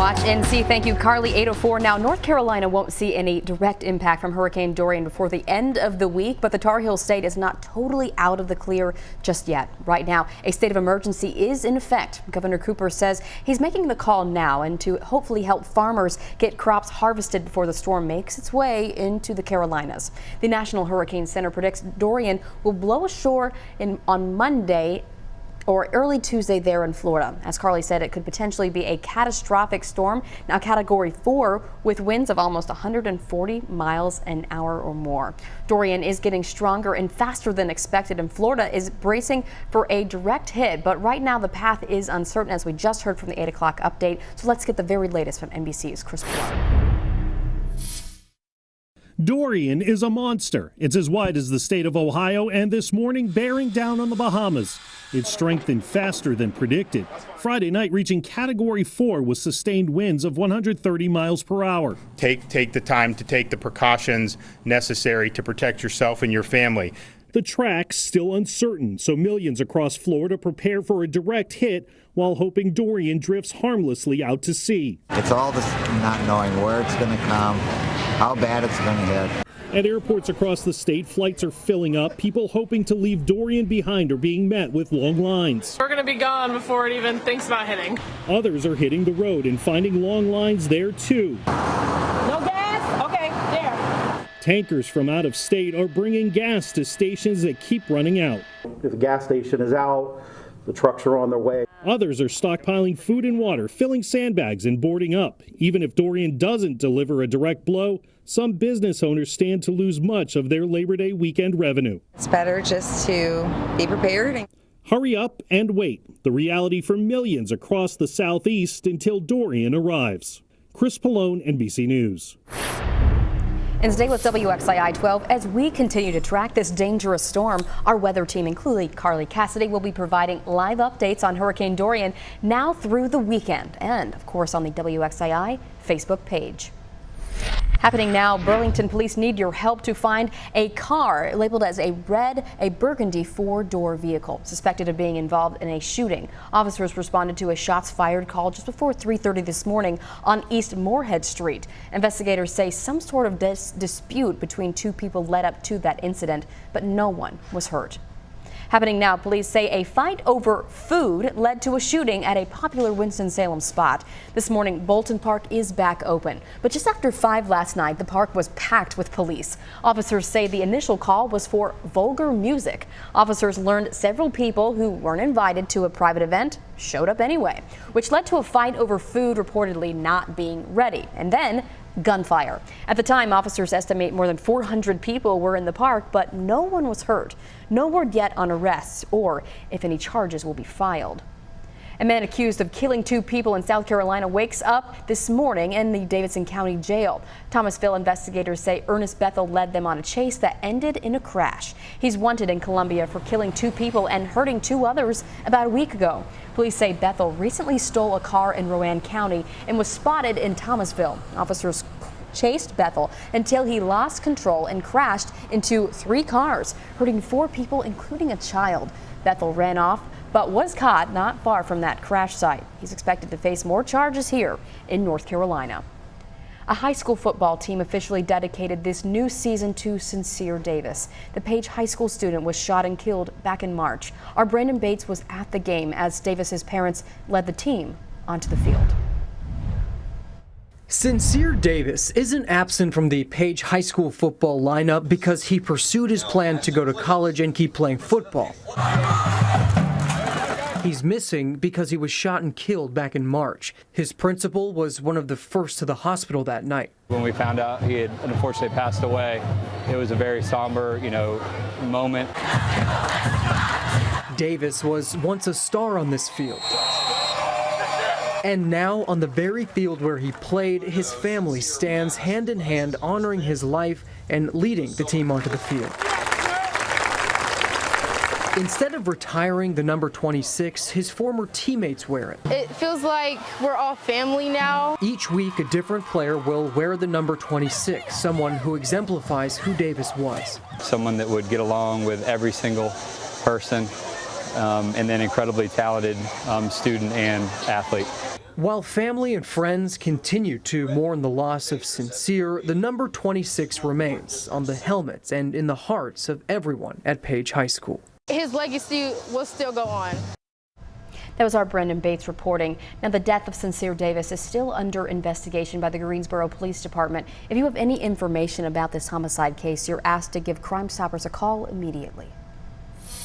Watch and see. Thank you, Carly. 8:04 now. North Carolina won't see any direct impact from Hurricane Dorian before the end of the week, but the Tar Heel state is not totally out of the clear just yet. Right now, a state of emergency is in effect. Governor Cooper says he's making the call now and to hopefully help farmers get crops harvested before the storm makes its way into the Carolinas. The National Hurricane Center predicts Dorian will blow ashore on Monday or early Tuesday there in Florida. As Carly said, it could potentially be a catastrophic storm, now Category 4 with winds of almost 140 miles an hour or more. Dorian is getting stronger and faster than expected, and Florida is bracing for a direct hit. But right now the path is uncertain, as we just heard from the 8 o'clock update. So let's get the very latest from NBC's Chris Palone. Dorian is a monster. It's as wide as the state of Ohio, and this morning bearing down on the Bahamas. It strengthened faster than predicted. Friday night reaching Category 4 with sustained winds of 130 miles per hour. Take the time to take the precautions necessary to protect yourself and your family. The track's still uncertain, so millions across Florida prepare for a direct hit while hoping Dorian drifts harmlessly out to sea. It's all this not knowing where it's going to come, how bad it's going to hit. At airports across the state, flights are filling up. People hoping to leave Dorian behind are being met with long lines. We're going to be gone before it even thinks about hitting. Others are hitting the road and finding long lines there too. No gas? Okay, there. Tankers from out of state are bringing gas to stations that keep running out. If the gas station is out, the trucks are on their way. Others are stockpiling food and water, filling sandbags and boarding up. Even if Dorian doesn't deliver a direct blow, some business owners stand to lose much of their Labor Day weekend revenue. It's better just to be prepared. Hurry up and wait. The reality for millions across the Southeast until Dorian arrives. Chris Palone, NBC News. And today with WXII 12, as we continue to track this dangerous storm, our weather team, including Carly Cassidy, will be providing live updates on Hurricane Dorian now through the weekend and, of course, on the WXII Facebook page. Happening now, Burlington police need your help to find a car labeled as a burgundy 4-door vehicle suspected of being involved in a shooting. Officers responded to a shots fired call just before 3:30 this morning on East Moorhead Street. Investigators say some sort of dispute between two people led up to that incident, but no one was hurt. Happening now, police say a fight over food led to a shooting at a popular Winston-Salem spot. This morning, Bolton Park is back open. But just after 5 last night, the park was packed with police. Officers say the initial call was for vulgar music. Officers learned several people who weren't invited to a private event showed up anyway, which led to a fight over food reportedly not being ready. And then gunfire. At the time, officers estimate more than 400 people were in the park, but no one was hurt. No word yet on arrests or if any charges will be filed. A man accused of killing 2 people in South Carolina wakes up this morning in the Davidson County Jail. Thomasville investigators say Ernest Bethel led them on a chase that ended in a crash. He's wanted in Columbia for killing 2 people and hurting 2 others about a week ago. Police say Bethel recently stole a car in Rowan County and was spotted in Thomasville. Officers chased Bethel until he lost control and crashed into 3 cars, hurting 4 people, including a child. Bethel ran off, but was caught not far from that crash site. He's expected to face more charges here in North Carolina. A high school football team officially dedicated this new season to Sincere Davis. The Page High School student was shot and killed back in March. Our Brandon Bates was at the game as Davis's parents led the team onto the field. Sincere Davis isn't absent from the Page High School football lineup because he pursued his plan to go to college and keep playing football. He's missing because he was shot and killed back in March. His principal was one of the first to the hospital that night. When we found out he had unfortunately passed away, it was a very somber, moment. Davis was once a star on this field. And now, on the very field where he played, his family stands hand in hand honoring his life and leading the team onto the field. Instead of retiring the number 26, his former teammates wear it. It feels like we're all family now. Each week, a different player will wear the number 26, someone who exemplifies who Davis was. Someone that would get along with every single person, and then incredibly talented student and athlete. While family and friends continue to mourn the loss of Sincere, the number 26 remains on the helmets and in the hearts of everyone at Page High School. His legacy will still go on. That was our Brendan Bates reporting. Now, the death of Sincere Davis is still under investigation by the Greensboro Police Department. If you have any information about this homicide case, you're asked to give Crime Stoppers a call immediately.